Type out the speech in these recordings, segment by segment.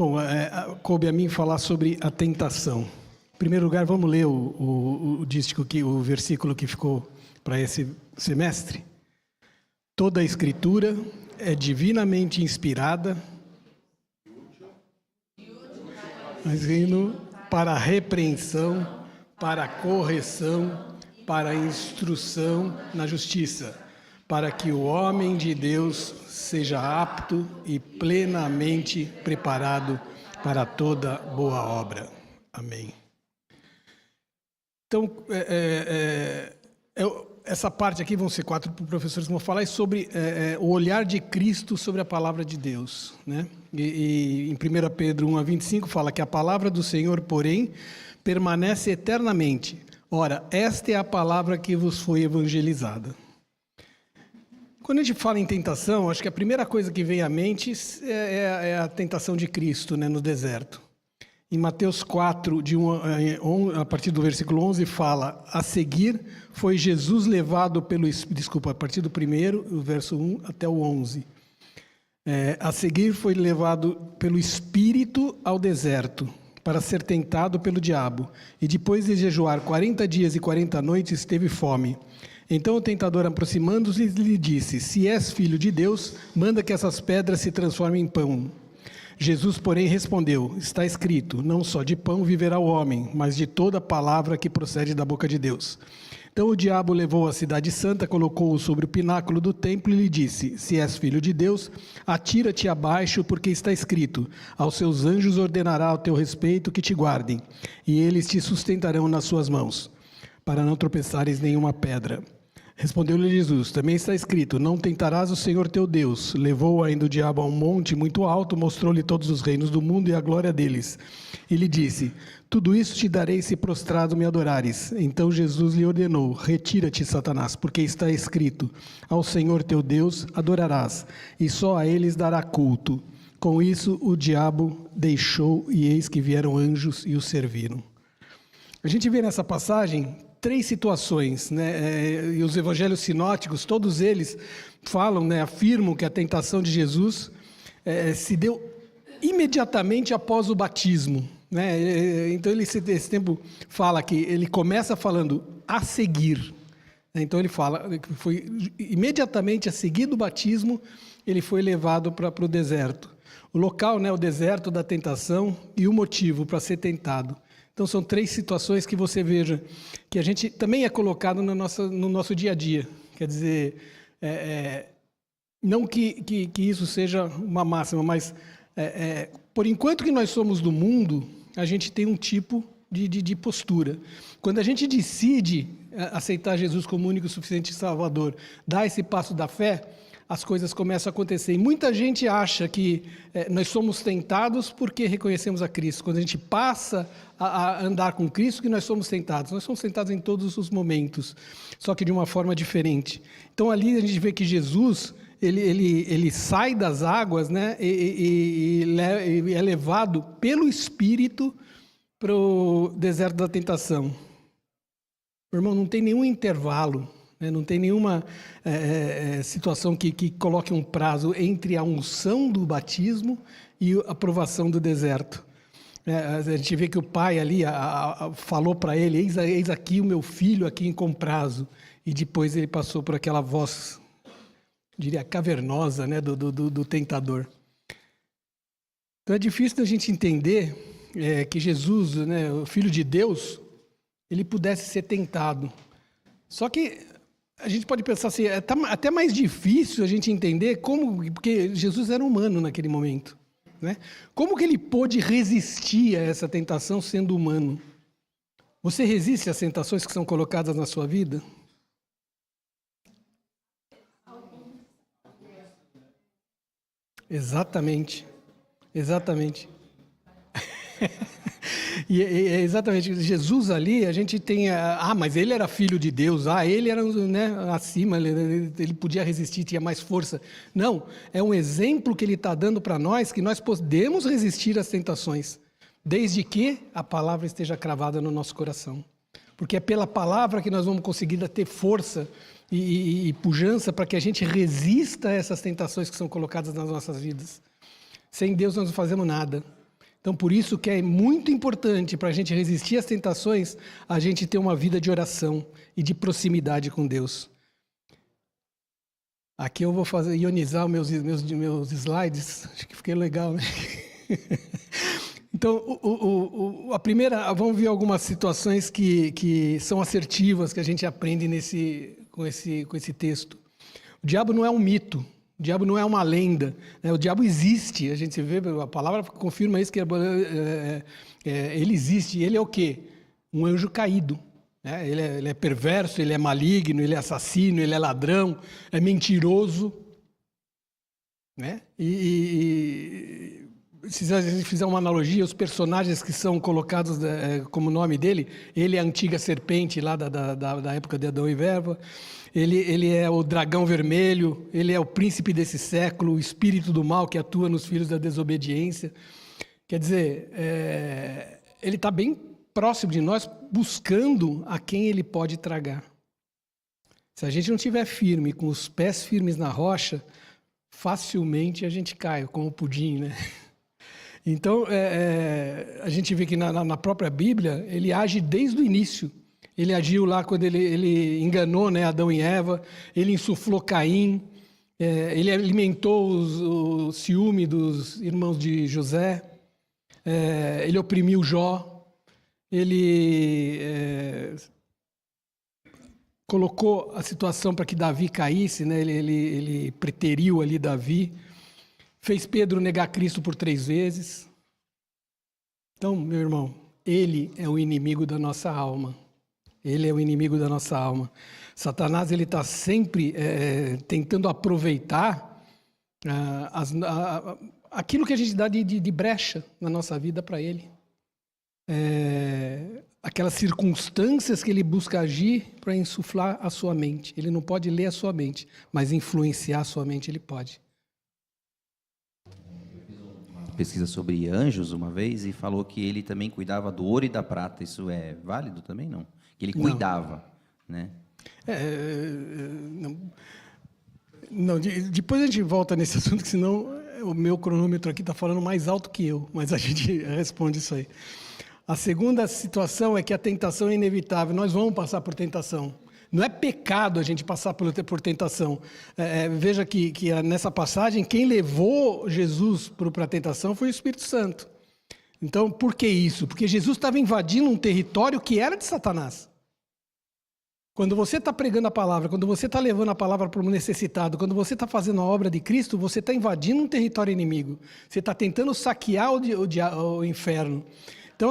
Bom, coube a mim falar sobre a tentação. Em primeiro lugar, vamos ler o versículo que ficou para esse semestre. Toda a Escritura é divinamente inspirada para a repreensão, para a correção, para a instrução na justiça, para que o homem de Deus seja apto e plenamente preparado para toda boa obra. Amém. Então, essa parte aqui, vão ser 4 professores que vão falar sobre o olhar de Cristo sobre a palavra de Deus, né? E em 1 Pedro 1:25 fala que a palavra do Senhor, porém, permanece eternamente. Ora, esta é a palavra que vos foi evangelizada. Quando a gente fala em tentação, acho que a primeira coisa que vem à mente é a tentação de Cristo, né, no deserto. Em Mateus 4, a partir do versículo 11, fala: a seguir foi Jesus levado pelo... Desculpa, a partir do primeiro, o verso 1 até o 11. A seguir foi levado pelo Espírito ao deserto, para ser tentado pelo diabo. E depois de jejuar 40 dias e 40 noites, teve fome. Então o tentador, aproximando-se, lhe disse: se és filho de Deus, manda que essas pedras se transformem em pão. Jesus, porém, respondeu: está escrito, não só de pão viverá o homem, mas de toda palavra que procede da boca de Deus. Então o diabo levou a cidade santa, colocou-o sobre o pináculo do templo e lhe disse: se és filho de Deus, atira-te abaixo, porque está escrito, aos seus anjos ordenará ao teu respeito que te guardem, e eles te sustentarão nas suas mãos, para não tropeçares nenhuma pedra. Respondeu-lhe Jesus: também está escrito, não tentarás o Senhor teu Deus. Levou ainda o diabo a um monte muito alto, mostrou-lhe todos os reinos do mundo e a glória deles. E lhe disse: tudo isso te darei se prostrado me adorares. Então Jesus lhe ordenou: retira-te, Satanás, porque está escrito, ao Senhor teu Deus adorarás, e só a eles dará culto. Com isso o diabo deixou, e eis que vieram anjos e o serviram. A gente vê nessa passagem 3 situações, né? E os evangelhos sinóticos, todos eles falam, né, afirmam que a tentação de Jesus se deu imediatamente após o batismo, né? Então esse tempo fala que ele começa falando a seguir. Então ele fala que foi imediatamente a seguir do batismo, ele foi levado para o deserto. O local, né, o deserto da tentação, e o motivo para ser tentado. Então são 3 situações que você veja que a gente também é colocado no nosso dia a dia. Quer dizer, não que isso seja uma máxima, mas por enquanto que nós somos do mundo, a gente tem um tipo de postura. Quando a gente decide aceitar Jesus como único e suficiente Salvador, dar esse passo da fé, as coisas começam a acontecer. E muita gente acha que nós somos tentados porque reconhecemos a Cristo. Quando a gente passa a andar com Cristo, que nós somos tentados. Nós somos tentados em todos os momentos, só que de uma forma diferente. Então ali a gente vê que Jesus, ele sai das águas, né, e é levado pelo Espírito para o deserto da tentação. Meu irmão, não tem nenhum intervalo. Não tem nenhuma situação que coloque um prazo entre a unção do batismo e a provação do deserto. A gente vê que o pai ali falou para ele: eis aqui o meu filho aqui em comprazo. E depois ele passou por aquela voz, diria, cavernosa, né, do tentador. Então é difícil da gente entender que Jesus, né, o Filho de Deus, ele pudesse ser tentado. Só que a gente pode pensar assim, é até mais difícil a gente entender como, porque Jesus era humano naquele momento, né? Como que ele pôde resistir a essa tentação sendo humano? Você resiste às tentações que são colocadas na sua vida? Exatamente. E exatamente, Jesus ali, a gente tem, mas ele era filho de Deus, ele era, né, acima, ele podia resistir, tinha mais força. Não, é um exemplo que ele está dando para nós, que nós podemos resistir às tentações, desde que a palavra esteja cravada no nosso coração. Porque é pela palavra que nós vamos conseguir ter força e pujança para que a gente resista a essas tentações que são colocadas nas nossas vidas. Sem Deus nós não fazemos nada. Então, por isso que é muito importante para a gente resistir às tentações, a gente ter uma vida de oração e de proximidade com Deus. Aqui eu vou ionizar meus slides, acho que fiquei legal, né? Então, a primeira, vamos ver algumas situações que são assertivas, que a gente aprende com esse texto. O diabo não é um mito. O diabo não é uma lenda, né? O diabo existe, a gente vê, a palavra confirma isso, que ele existe. Ele é o quê? Um anjo caído. Né? Ele é perverso, ele é maligno, ele é assassino, ele é ladrão, é mentiroso. Né? Se a gente fizer uma analogia, os personagens que são colocados como nome dele, ele é a antiga serpente lá da época de Adão e Eva. Ele é o dragão vermelho, ele é o príncipe desse século, o espírito do mal que atua nos filhos da desobediência. Quer dizer, ele está bem próximo de nós, buscando a quem ele pode tragar. Se a gente não estiver firme, com os pés firmes na rocha, facilmente a gente cai, como o pudim, né? Então, a gente vê que na própria Bíblia, ele age desde o início. Ele agiu lá quando ele enganou, né, Adão e Eva, ele insuflou Caim, ele alimentou o ciúme dos irmãos de José, ele oprimiu Jó, ele colocou a situação para que Davi caísse, né, ele preteriu ali Davi, fez Pedro negar Cristo por 3 vezes. Então, meu irmão, ele é o inimigo da nossa alma. Ele é o inimigo da nossa alma. Satanás ele está sempre tentando aproveitar aquilo que a gente dá de brecha na nossa vida para ele. Aquelas circunstâncias que ele busca agir para insuflar a sua mente. Ele não pode ler a sua mente, mas influenciar a sua mente ele pode. Pesquisa sobre anjos uma vez e falou que ele também cuidava do ouro e da prata. Isso é válido também? Não. Que ele cuidava, né? Não, depois a gente volta nesse assunto, que senão o meu cronômetro aqui está falando mais alto que eu, mas a gente responde isso aí. A segunda situação é que a tentação é inevitável. Nós vamos passar por tentação. Não é pecado a gente passar por tentação. Veja que nessa passagem, quem levou Jesus para a tentação foi o Espírito Santo. Então, por que isso? Porque Jesus estava invadindo um território que era de Satanás. Quando você está pregando a palavra, quando você está levando a palavra para o necessitado, quando você está fazendo a obra de Cristo, você está invadindo um território inimigo. Você está tentando saquear o inferno. Então,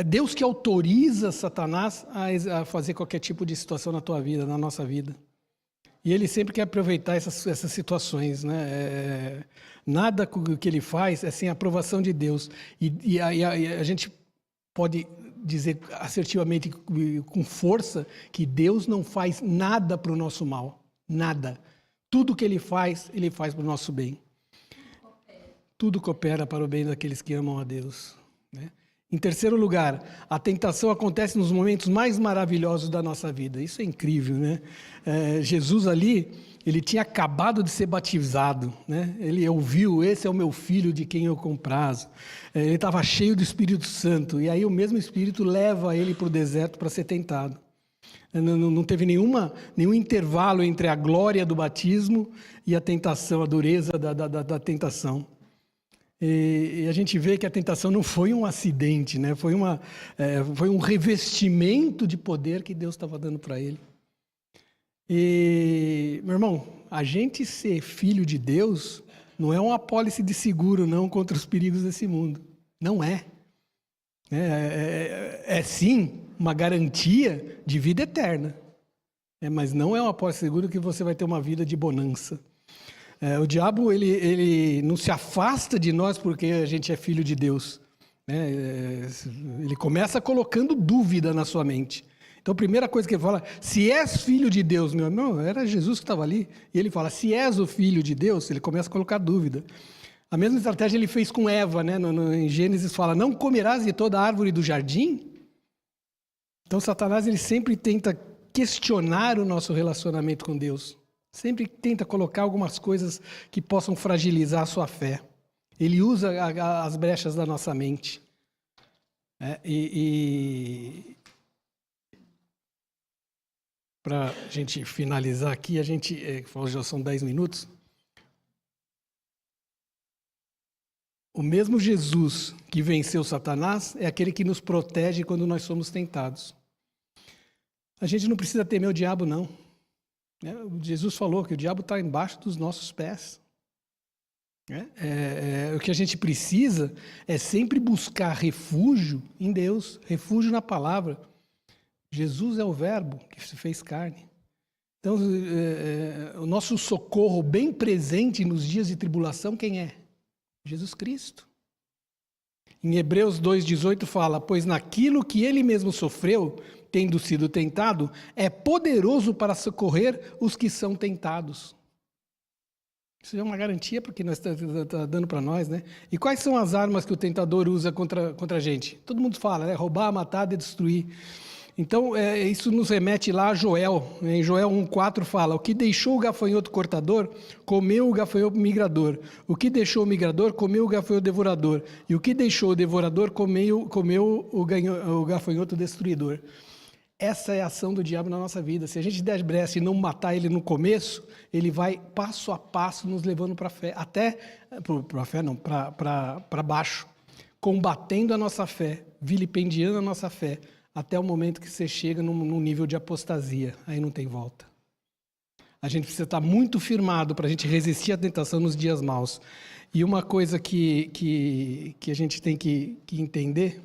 Deus que autoriza Satanás a fazer qualquer tipo de situação na tua vida, na nossa vida. E ele sempre quer aproveitar essas situações, né? Nada que ele faz é sem a aprovação de Deus. E a gente pode dizer assertivamente, com força, que Deus não faz nada para o nosso mal. Nada. Tudo que ele faz para o nosso bem. Tudo coopera para o bem daqueles que amam a Deus, né? Em terceiro lugar, a tentação acontece nos momentos mais maravilhosos da nossa vida. Isso é incrível, né? Jesus ali, ele tinha acabado de ser batizado, né? Ele ouviu, esse é o meu filho de quem eu comprazo. Ele estava cheio do Espírito Santo, e aí o mesmo Espírito leva ele para o deserto para ser tentado. Não teve nenhum intervalo entre a glória do batismo e a tentação, a dureza da tentação. E a gente vê que a tentação não foi um acidente, né? Foi um revestimento de poder que Deus estava dando para ele. E, meu irmão, a gente ser filho de Deus não é uma apólice de seguro, não, contra os perigos desse mundo. Não é. É sim uma garantia de vida eterna. Mas não é uma apólice de seguro que você vai ter uma vida de bonança. O diabo ele não se afasta de nós porque a gente é filho de Deus, né? Ele começa colocando dúvida na sua mente. Então a primeira coisa que ele fala, se és filho de Deus, meu irmão, era Jesus que estava ali, e ele fala, se és o filho de Deus, ele começa a colocar dúvida. A mesma estratégia ele fez com Eva, né? Em Gênesis fala, não comerás de toda a árvore do jardim? Então Satanás ele sempre tenta questionar o nosso relacionamento com Deus. Sempre tenta colocar algumas coisas que possam fragilizar a sua fé. Ele usa as brechas da nossa mente. Para a gente finalizar aqui, já são 10 minutos. O mesmo Jesus que venceu Satanás é aquele que nos protege quando nós somos tentados. A gente não precisa temer o diabo, não. Jesus falou que o diabo está embaixo dos nossos pés. O que a gente precisa é sempre buscar refúgio em Deus, refúgio na palavra. Jesus é o verbo que se fez carne. Então, o nosso socorro bem presente nos dias de tribulação, quem é? Jesus Cristo. Em Hebreus 2,18 fala, pois naquilo que ele mesmo sofreu, tendo sido tentado, é poderoso para socorrer os que são tentados. Isso é uma garantia porque nós está dando para nós, né? E quais são as armas que o tentador usa contra a gente? Todo mundo fala, né? Roubar, matar, destruir. Então, isso nos remete lá a Joel. Em Joel 1,4 fala, o que deixou o gafanhoto cortador, comeu o gafanhoto migrador. O que deixou o migrador, comeu o gafanhoto devorador. E o que deixou o devorador, comeu o gafanhoto destruidor. Essa é a ação do diabo na nossa vida. Se a gente der brecha e não matar ele no começo, ele vai passo a passo nos levando para a fé. Para baixo. Combatendo a nossa fé, vilipendiando a nossa fé, até o momento que você chega num nível de apostasia. Aí não tem volta. A gente precisa estar muito firmado para a gente resistir à tentação nos dias maus. E uma coisa que a gente tem que entender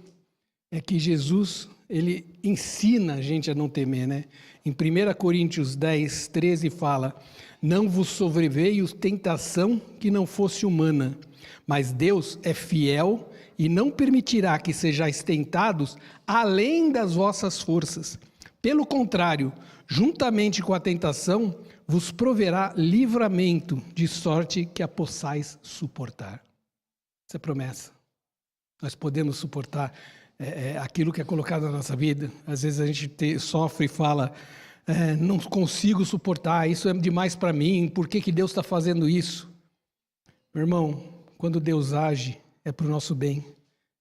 é que Jesus, ele ensina a gente a não temer, né? Em 1 Coríntios 10, 13 fala, não vos sobreveio tentação que não fosse humana, mas Deus é fiel e não permitirá que sejais tentados além das vossas forças. Pelo contrário, juntamente com a tentação, vos proverá livramento, de sorte que a possais suportar. Essa é a promessa. Nós podemos suportar aquilo que é colocado na nossa vida. Às vezes a gente sofre e fala, não consigo suportar, isso é demais para mim, por que Deus está fazendo isso? Meu irmão, quando Deus age, é para o nosso bem.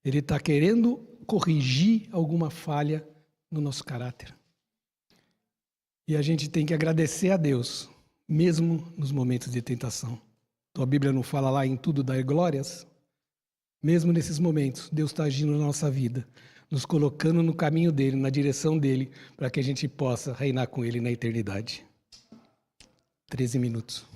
Ele está querendo corrigir alguma falha no nosso caráter. E a gente tem que agradecer a Deus, mesmo nos momentos de tentação. Tua Bíblia não fala lá em tudo dar glórias? Mesmo nesses momentos, Deus está agindo na nossa vida, nos colocando no caminho dEle, na direção dEle, para que a gente possa reinar com Ele na eternidade. 13 minutos.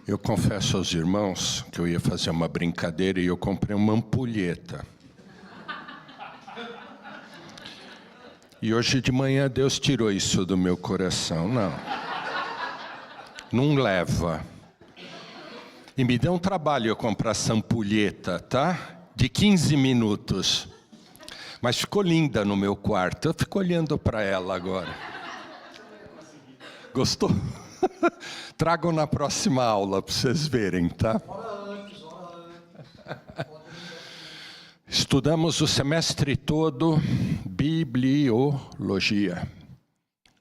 Eu confesso aos irmãos que eu ia fazer uma brincadeira e eu comprei uma ampulheta. E hoje de manhã Deus tirou isso do meu coração. Não leva. E me deu um trabalho eu comprar essa ampulheta, tá? De 15 minutos. Mas ficou linda no meu quarto. Eu fico olhando para ela agora. Gostou? Tragam na próxima aula para vocês verem, tá? Estudamos o semestre todo bibliologia.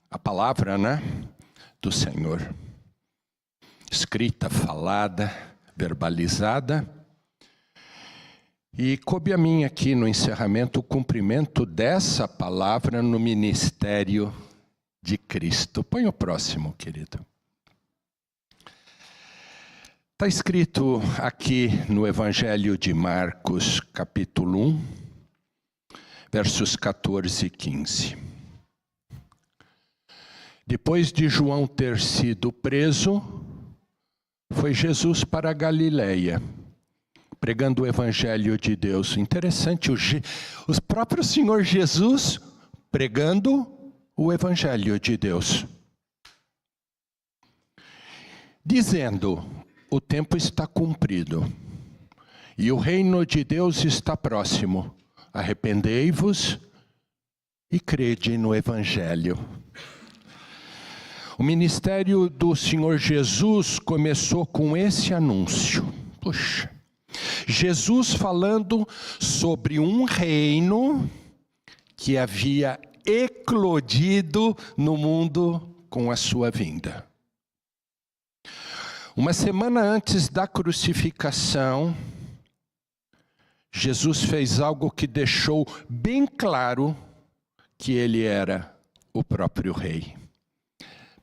A palavra, né? Do Senhor. Escrita, falada, verbalizada. E coube a mim aqui no encerramento o cumprimento dessa palavra no ministério de Cristo. Põe o próximo, querido. Está escrito aqui no Evangelho de Marcos, capítulo 1, versos 14 e 15. Depois de João ter sido preso, foi Jesus para a Galileia, pregando o Evangelho de Deus. Interessante, o próprio Senhor Jesus pregando o Evangelho de Deus. Dizendo, o tempo está cumprido e o reino de Deus está próximo. Arrependei-vos e crede no Evangelho. O ministério do Senhor Jesus começou com esse anúncio. Puxa, Jesus falando sobre um reino que havia eclodido no mundo com a sua vinda. Uma semana antes da crucificação, Jesus fez algo que deixou bem claro que ele era o próprio rei.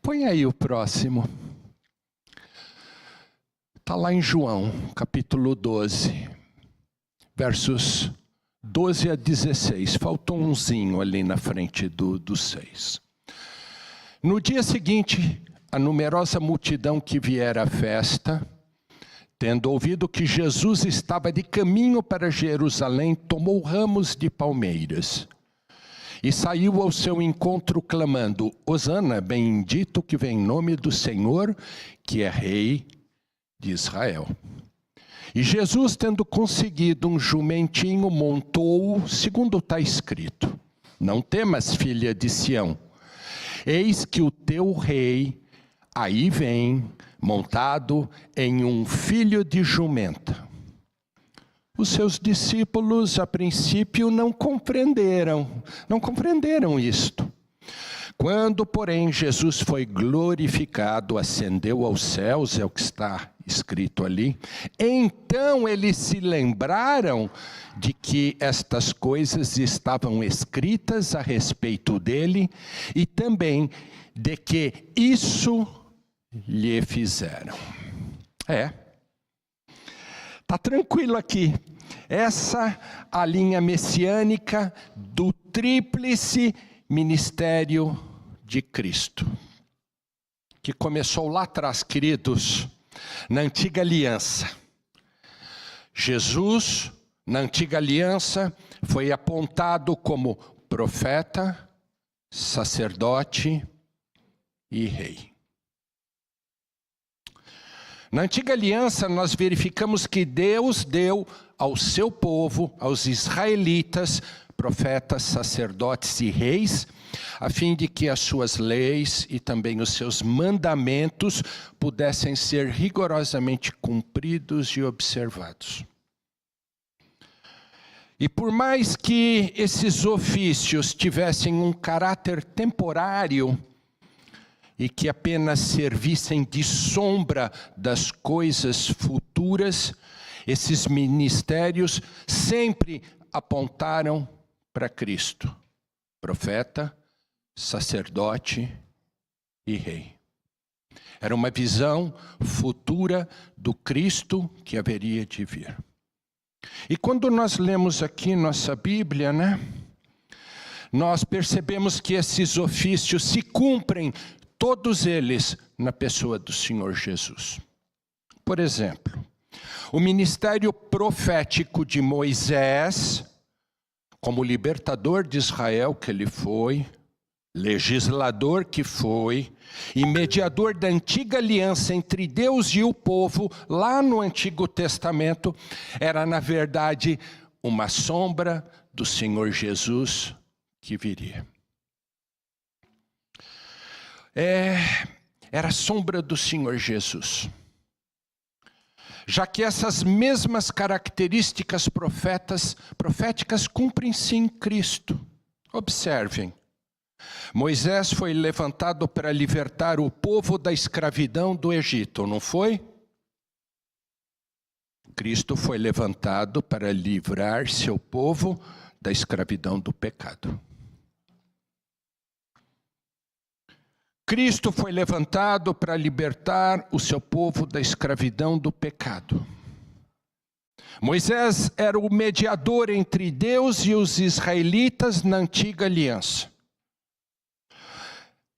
Põe aí o próximo. Está lá em João, capítulo 12, versos 12 a 16. Faltou umzinho ali na frente do 6. No dia seguinte, a numerosa multidão que viera à festa, tendo ouvido que Jesus estava de caminho para Jerusalém, tomou ramos de palmeiras e saiu ao seu encontro clamando: Hosana, bendito que vem em nome do Senhor, que é rei de Israel. E Jesus, tendo conseguido um jumentinho, montou-o, segundo está escrito: Não temas, filha de Sião, eis que o teu rei aí vem, montado em um filho de jumenta. Os seus discípulos, a princípio, não compreenderam isto. Quando, porém, Jesus foi glorificado, ascendeu aos céus, é o que está escrito ali, então eles se lembraram de que estas coisas estavam escritas a respeito dele e também de que isso lhe fizeram. Está tranquilo aqui. Essa a linha messiânica do tríplice ministério de Cristo, que começou lá atrás, queridos, na antiga aliança. Jesus, na antiga aliança, foi apontado como profeta, sacerdote e rei. Na antiga aliança, nós verificamos que Deus deu ao seu povo, aos israelitas, profetas, sacerdotes e reis, a fim de que as suas leis e também os seus mandamentos pudessem ser rigorosamente cumpridos e observados. E por mais que esses ofícios tivessem um caráter temporário, e que apenas servissem de sombra das coisas futuras, esses ministérios sempre apontaram para Cristo, profeta, sacerdote e rei. Era uma visão futura do Cristo que haveria de vir. E quando nós lemos aqui nossa Bíblia, nós percebemos que esses ofícios se cumprem, todos eles, na pessoa do Senhor Jesus. Por exemplo, o ministério profético de Moisés, como libertador de Israel que ele foi, legislador que foi, e mediador da antiga aliança entre Deus e o povo, lá no Antigo Testamento, era na verdade uma sombra do Senhor Jesus que viria. Era a sombra do Senhor Jesus. Já que essas mesmas características proféticas cumprem-se em Cristo. Observem. Moisés foi levantado para libertar o povo da escravidão do Egito, não foi? Cristo foi levantado para livrar seu povo da escravidão do pecado. Cristo foi levantado para libertar o seu povo da escravidão do pecado. Moisés era o mediador entre Deus e os israelitas na antiga aliança.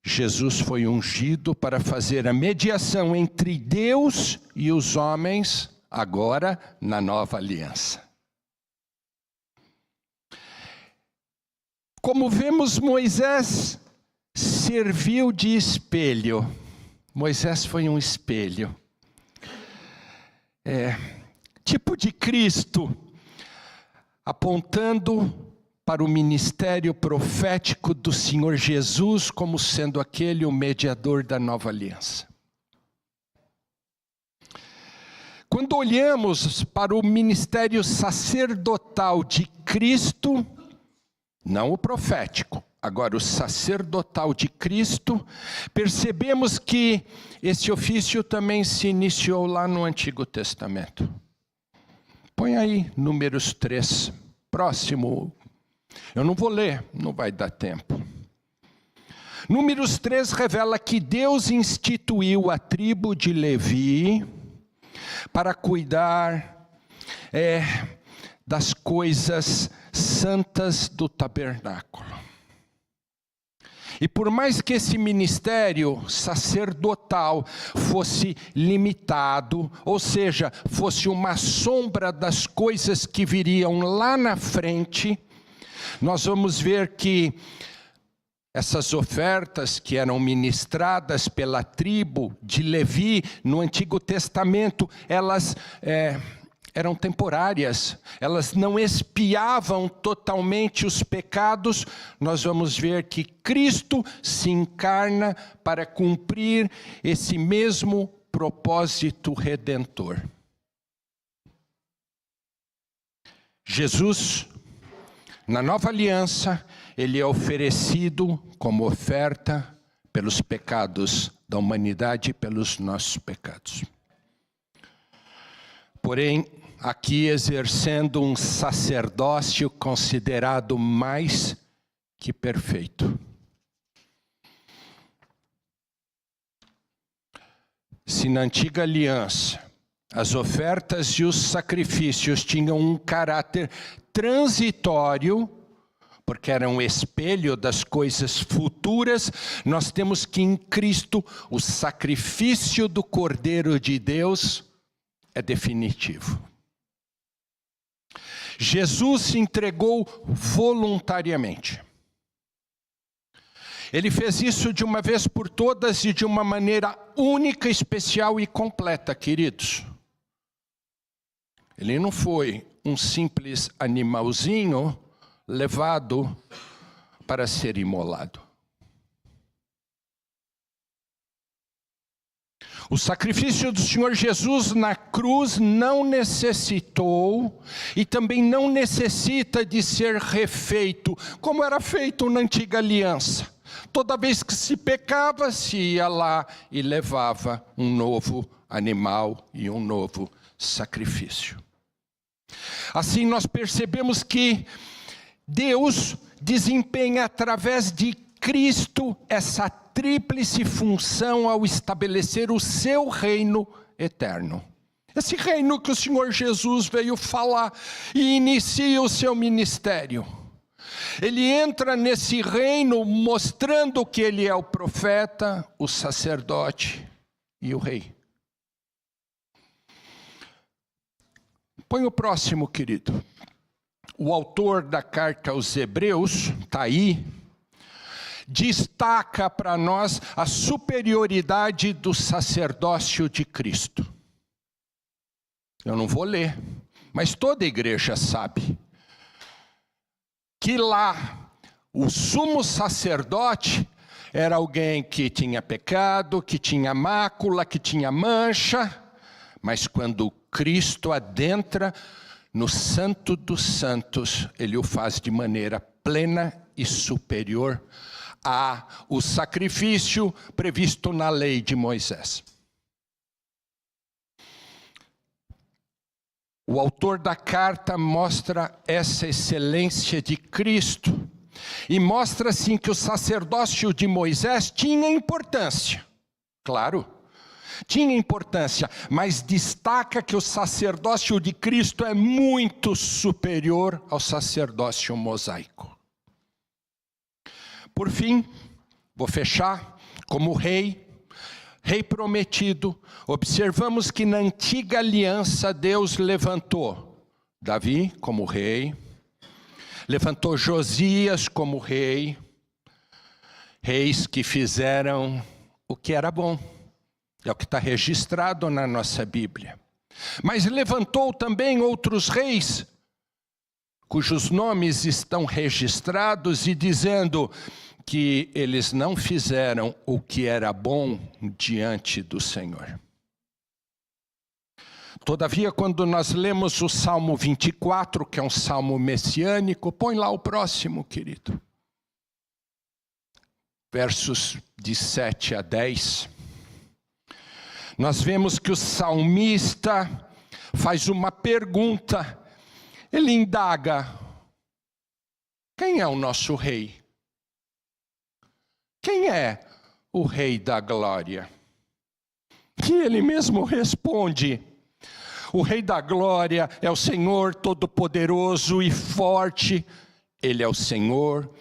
Jesus foi ungido para fazer a mediação entre Deus e os homens, agora na nova aliança. Como vemos, Moisés serviu de espelho. Moisés foi um espelho. tipo de Cristo, apontando para o ministério profético do Senhor Jesus como sendo aquele o mediador da nova aliança. Quando olhamos para o ministério sacerdotal de Cristo, não o profético, agora o sacerdotal de Cristo, percebemos que esse ofício também se iniciou lá no Antigo Testamento. Põe aí Números 3, próximo. Eu não vou ler, não vai dar tempo. Números 3 revela que Deus instituiu a tribo de Levi para cuidar das coisas santas do tabernáculo. E por mais que esse ministério sacerdotal fosse limitado, ou seja, fosse uma sombra das coisas que viriam lá na frente, nós vamos ver que essas ofertas que eram ministradas pela tribo de Levi no Antigo Testamento, elas eram temporárias, elas não expiavam totalmente os pecados. Nós vamos ver que Cristo se encarna para cumprir esse mesmo propósito redentor. Jesus, na nova aliança, ele é oferecido como oferta pelos pecados da humanidade e pelos nossos pecados. Porém, aqui exercendo um sacerdócio considerado mais que perfeito. Se na antiga aliança as ofertas e os sacrifícios tinham um caráter transitório, porque eram um espelho das coisas futuras, nós temos que em Cristo o sacrifício do Cordeiro de Deus é definitivo. Jesus se entregou voluntariamente. Ele fez isso de uma vez por todas e de uma maneira única, especial e completa, queridos. Ele não foi um simples animalzinho levado para ser imolado. O sacrifício do Senhor Jesus na cruz não necessitou e também não necessita de ser refeito, como era feito na antiga aliança. Toda vez que se pecava, se ia lá e levava um novo animal e um novo sacrifício. Assim nós percebemos que Deus desempenha através de Cristo essa tríplice função ao estabelecer o seu reino eterno. Esse reino que o Senhor Jesus veio falar e inicia o seu ministério. Ele entra nesse reino mostrando que ele é o profeta, o sacerdote e o rei. Põe o próximo, querido. O autor da carta aos Hebreus, está aí, destaca para nós a superioridade do sacerdócio de Cristo. Eu não vou ler, mas toda a igreja sabe que lá o sumo sacerdote era alguém que tinha pecado, que tinha mácula, que tinha mancha, mas quando Cristo adentra no Santo dos Santos, ele o faz de maneira plena e superior ao sacrifício previsto na lei de Moisés. O autor da carta mostra essa excelência de Cristo e mostra assim que o sacerdócio de Moisés tinha importância. Claro, tinha importância, mas destaca que o sacerdócio de Cristo é muito superior ao sacerdócio mosaico. Por fim, vou fechar, como rei prometido, observamos que na antiga aliança Deus levantou Davi como rei, levantou Josias como rei, reis que fizeram o que era bom, é o que está registrado na nossa Bíblia. Mas levantou também outros reis, cujos nomes estão registrados, e dizendo que eles não fizeram o que era bom diante do Senhor. Todavia, quando nós lemos o Salmo 24, que é um salmo messiânico, põe lá o próximo, querido. Versos de 7 a 10. Nós vemos que o salmista faz uma pergunta. Ele indaga: quem é o nosso rei? Quem é o Rei da Glória? E ele mesmo responde: o Rei da Glória é o Senhor Todo-Poderoso e Forte. Ele é o Senhor,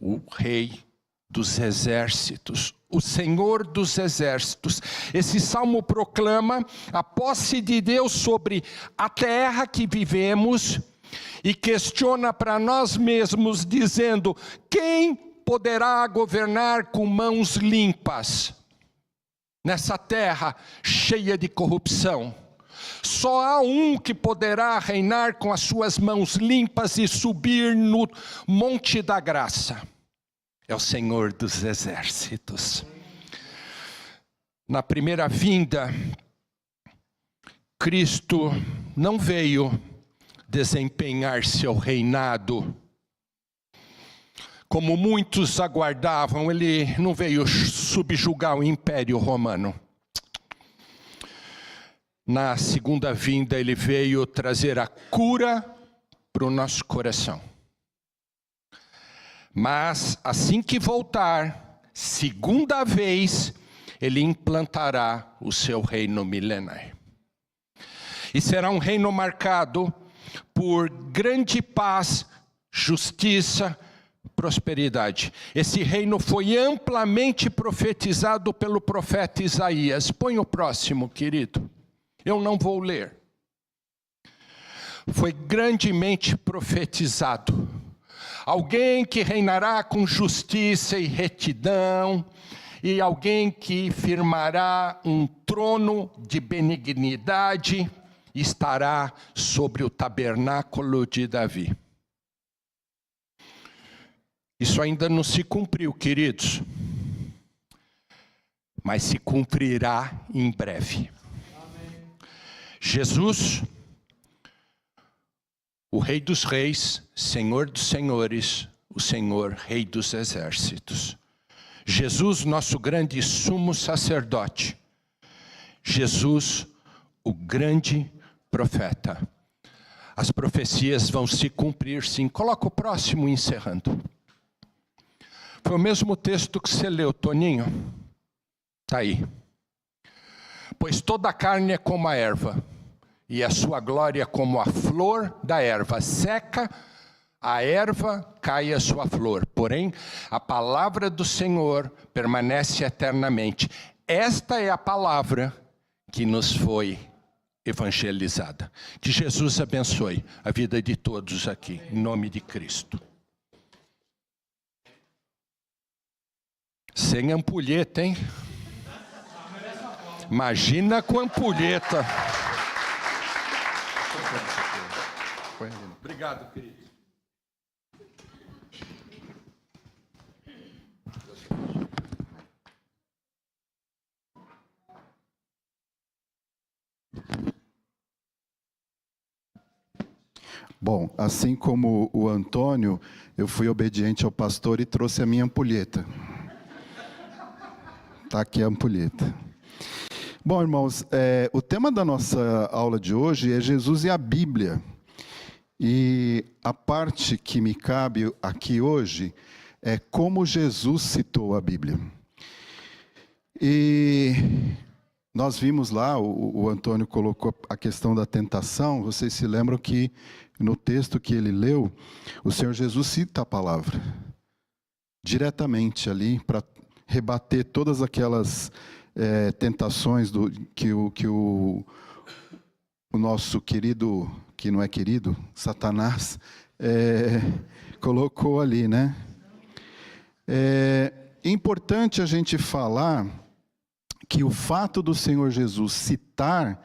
o Rei dos Exércitos, o Senhor dos Exércitos. Esse salmo proclama a posse de Deus sobre a terra que vivemos e questiona para nós mesmos, dizendo: quem poderá governar com mãos limpas nessa terra cheia de corrupção? Só há um que poderá reinar com as suas mãos limpas e subir no monte da graça. É o Senhor dos Exércitos. Na primeira vinda, Cristo não veio desempenhar seu reinado como muitos aguardavam. Ele não veio subjugar o Império Romano. Na segunda vinda, ele veio trazer a cura para o nosso coração. Mas, assim que voltar, segunda vez, ele implantará o seu reino milenar. E será um reino marcado por grande paz, justiça, prosperidade. Esse reino foi amplamente profetizado pelo profeta Isaías. Põe o próximo, querido. Eu não vou ler. Foi grandemente profetizado. Alguém que reinará com justiça e retidão, e alguém que firmará um trono de benignidade, estará sobre o tabernáculo de Davi. Isso ainda não se cumpriu, queridos, mas se cumprirá em breve. Jesus, o Rei dos Reis, Senhor dos Senhores, o Senhor, Rei dos Exércitos. Jesus, nosso grande sumo sacerdote. Jesus, o grande profeta. As profecias vão se cumprir, sim. Coloca o próximo, encerrando. Foi o mesmo texto que você leu, Toninho? Está aí. Pois toda a carne é como a erva, e a sua glória como a flor da erva. Seca a erva, cai a sua flor. Porém, a palavra do Senhor permanece eternamente. Esta é a palavra que nos foi evangelizada. Que Jesus abençoe a vida de todos aqui, em nome de Cristo. Sem ampulheta, hein? Imagina com ampulheta. Obrigado, querido. Bom, assim como o Antônio, eu fui obediente ao pastor e trouxe a minha ampulheta. Está aqui a ampulheta. Bom, irmãos, o tema da nossa aula de hoje é Jesus e a Bíblia. E a parte que me cabe aqui hoje é como Jesus citou a Bíblia. E nós vimos lá, o Antônio colocou a questão da tentação. Vocês se lembram que no texto que ele leu, o Senhor Jesus cita a palavra diretamente ali para rebater todas aquelas tentações que o nosso querido, que não é querido, Satanás, colocou ali, né? É importante a gente falar que o fato do Senhor Jesus citar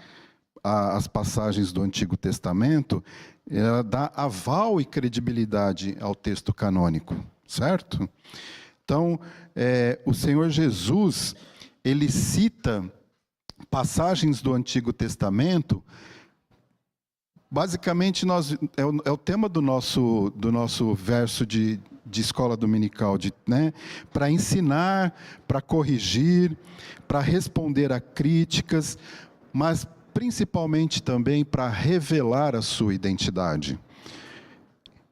as passagens do Antigo Testamento, ela dá aval e credibilidade ao texto canônico, certo? Então, o Senhor Jesus, ele cita passagens do Antigo Testamento. Basicamente, é o tema do nosso verso de escola dominical, né? Para ensinar, para corrigir, para responder a críticas, mas principalmente também para revelar a sua identidade.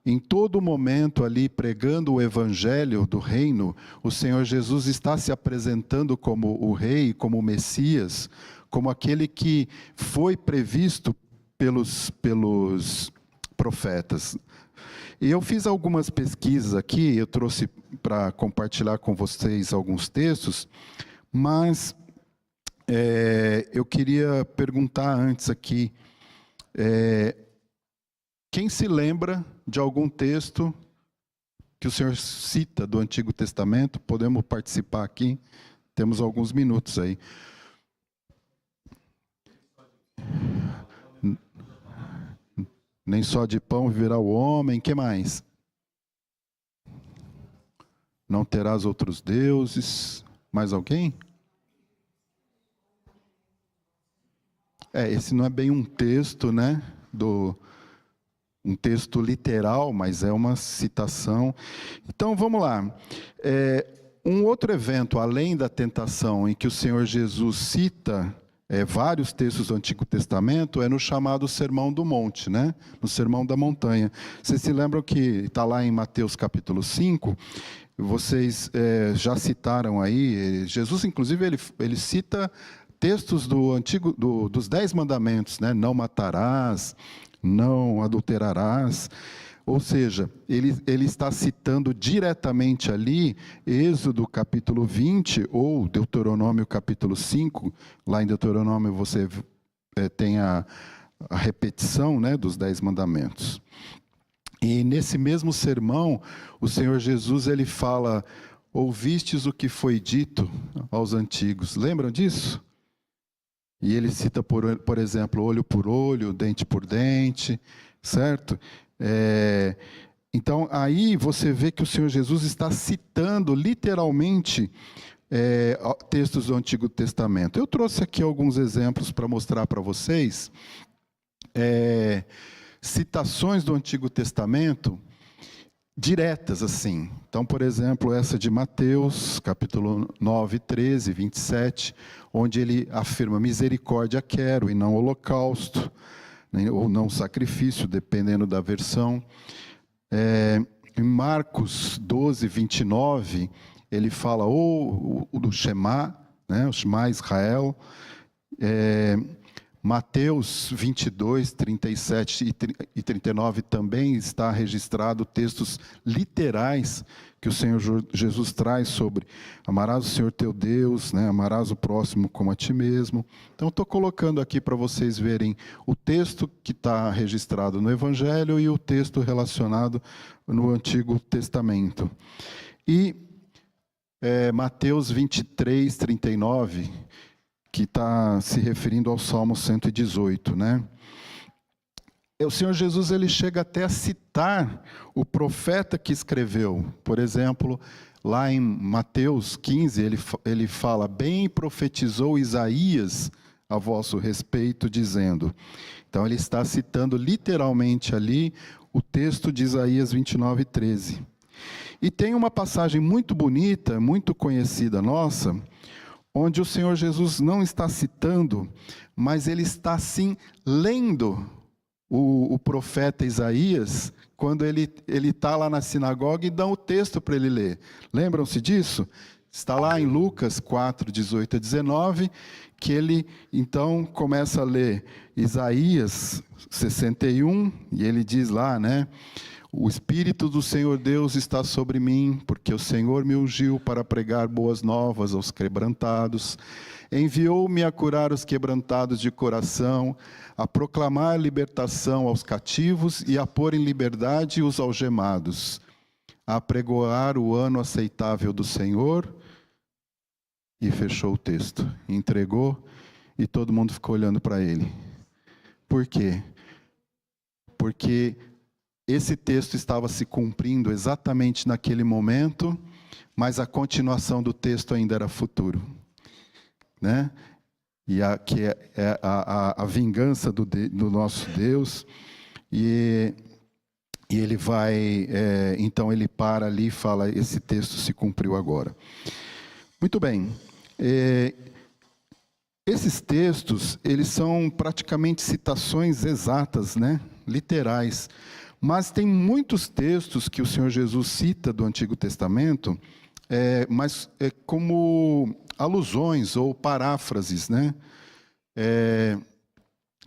Em todo momento ali, pregando o evangelho do reino, o Senhor Jesus está se apresentando como o rei, como o Messias, como aquele que foi previsto pelos profetas. E eu fiz algumas pesquisas aqui, eu trouxe para compartilhar com vocês alguns textos, mas eu queria perguntar antes aqui, quem se lembra de algum texto que o Senhor cita do Antigo Testamento? Podemos participar aqui, temos alguns minutos aí. Nem só de pão viverá o homem, que mais? Não terás outros deuses. Mais alguém? Esse não é bem um texto, né? Um texto literal, mas é uma citação. Então, vamos lá. Um outro evento, além da tentação, em que o Senhor Jesus cita vários textos do Antigo Testamento, é no chamado Sermão do Monte, né? No Sermão da Montanha. Vocês se lembram que está lá em Mateus capítulo 5, vocês já citaram aí, Jesus, inclusive, ele cita textos dos 10 mandamentos, né? Não matarás, não adulterarás. Ou seja, ele está citando diretamente ali Êxodo capítulo 20 ou Deuteronômio capítulo 5. Lá em Deuteronômio você tem a repetição, né, dos 10 mandamentos. E nesse mesmo sermão, o Senhor Jesus ele fala: ouvistes o que foi dito aos antigos. Lembram disso? E ele cita, por exemplo, olho por olho, dente por dente, certo? Então, aí você vê que o Senhor Jesus está citando literalmente textos do Antigo Testamento. Eu trouxe aqui alguns exemplos para mostrar para vocês citações do Antigo Testamento diretas, assim. Então, por exemplo, essa de Mateus, capítulo 9, 13, 27, onde ele afirma: misericórdia quero e não holocausto, ou não sacrifício, dependendo da versão. Em Marcos 12, 29, ele fala do Shema, né, o Shema Israel. Mateus 22, 37 e 39 também está registrado textos literais que o Senhor Jesus traz sobre amarás o Senhor teu Deus, né, amarás o próximo como a ti mesmo. Então, estou colocando aqui para vocês verem o texto que está registrado no Evangelho e o texto relacionado no Antigo Testamento. E Mateus 23, 39... que está se referindo ao Salmo 118, né? O Senhor Jesus ele chega até a citar o profeta que escreveu. Por exemplo, lá em Mateus 15, ele fala: bem profetizou Isaías a vosso respeito, dizendo. Então, ele está citando literalmente ali o texto de Isaías 29, 13. E tem uma passagem muito bonita, muito conhecida nossa, onde o Senhor Jesus não está citando, mas ele está sim lendo o profeta Isaías, quando ele está lá na sinagoga e dá o texto para ele ler. Lembram-se disso? Está lá em Lucas 4, 18 a 19, que ele então começa a ler Isaías 61, e ele diz lá, né? O Espírito do Senhor Deus está sobre mim, porque o Senhor me ungiu para pregar boas novas aos quebrantados. Enviou-me a curar os quebrantados de coração, a proclamar libertação aos cativos e a pôr em liberdade os algemados, a apregoar o ano aceitável do Senhor. E fechou o texto, entregou e todo mundo ficou olhando para ele. por quê? Porque esse texto estava se cumprindo exatamente naquele momento, mas a continuação do texto ainda era futuro, né? E que é a vingança do nosso Deus, e ele vai, então ele para ali e fala, esse texto se cumpriu agora. Muito bem. Esses textos, eles são praticamente citações exatas, né? Literais. Mas tem muitos textos que o Senhor Jesus cita do Antigo Testamento, mas como alusões ou paráfrases, né?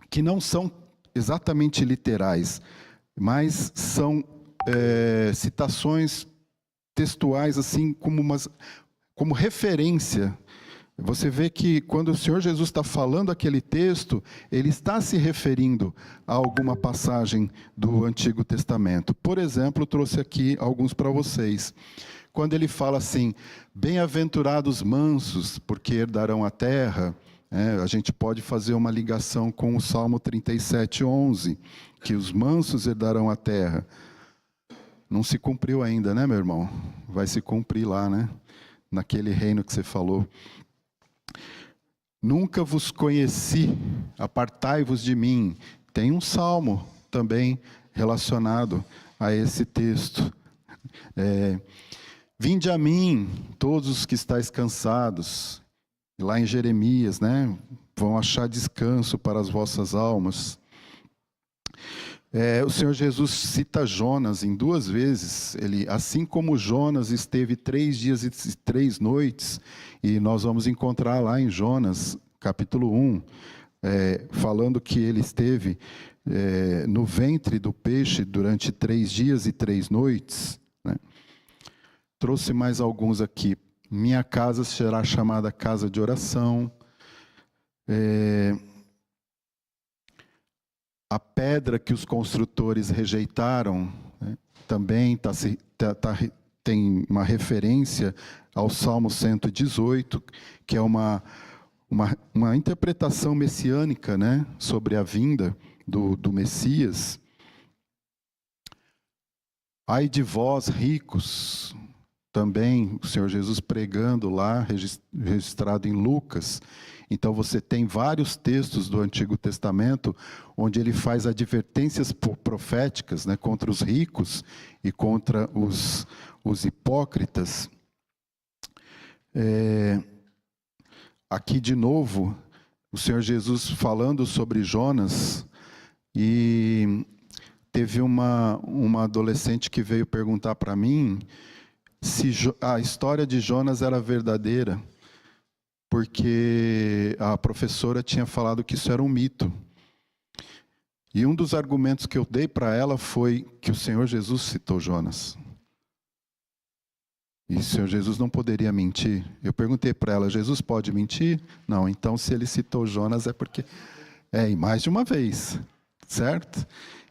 Que não são exatamente literais, mas são citações textuais, assim, como referência. Você vê que quando o Senhor Jesus está falando aquele texto, ele está se referindo a alguma passagem do Antigo Testamento. Por exemplo, eu trouxe aqui alguns para vocês. Quando ele fala assim, bem-aventurados mansos, porque herdarão a terra, a gente pode fazer uma ligação com o Salmo 37:11, que os mansos herdarão a terra. Não se cumpriu ainda, né, meu irmão? Vai se cumprir lá, né? Naquele reino que você falou. Nunca vos conheci, apartai-vos de mim. Tem um salmo também relacionado a esse texto. Vinde a mim, todos os que estáis cansados. Lá em Jeremias, né? Vão achar descanso para as vossas almas. O Senhor Jesus cita Jonas em 2 vezes. Assim como Jonas esteve 3 dias e 3 noites, e nós vamos encontrar lá em Jonas, capítulo 1, falando que ele esteve no ventre do peixe durante 3 dias e 3 noites. Né? Trouxe mais alguns aqui. Minha casa será chamada casa de oração. A pedra que os construtores rejeitaram, né, também tem uma referência ao Salmo 118, que é uma interpretação messiânica, né, sobre a vinda do Messias. Ai de vós, ricos, também o Senhor Jesus pregando lá, registrado em Lucas. Então você tem vários textos do Antigo Testamento onde ele faz advertências proféticas, né, contra os ricos e contra os hipócritas. Aqui de novo, o Senhor Jesus falando sobre Jonas, e teve uma adolescente que veio perguntar para mim se a história de Jonas era verdadeira, porque a professora tinha falado que isso era um mito. E um dos argumentos que eu dei para ela foi que o Senhor Jesus citou Jonas. E o Senhor Jesus não poderia mentir. Eu perguntei para ela, Jesus pode mentir? Não, então se ele citou Jonas é porque... e mais de uma vez, certo?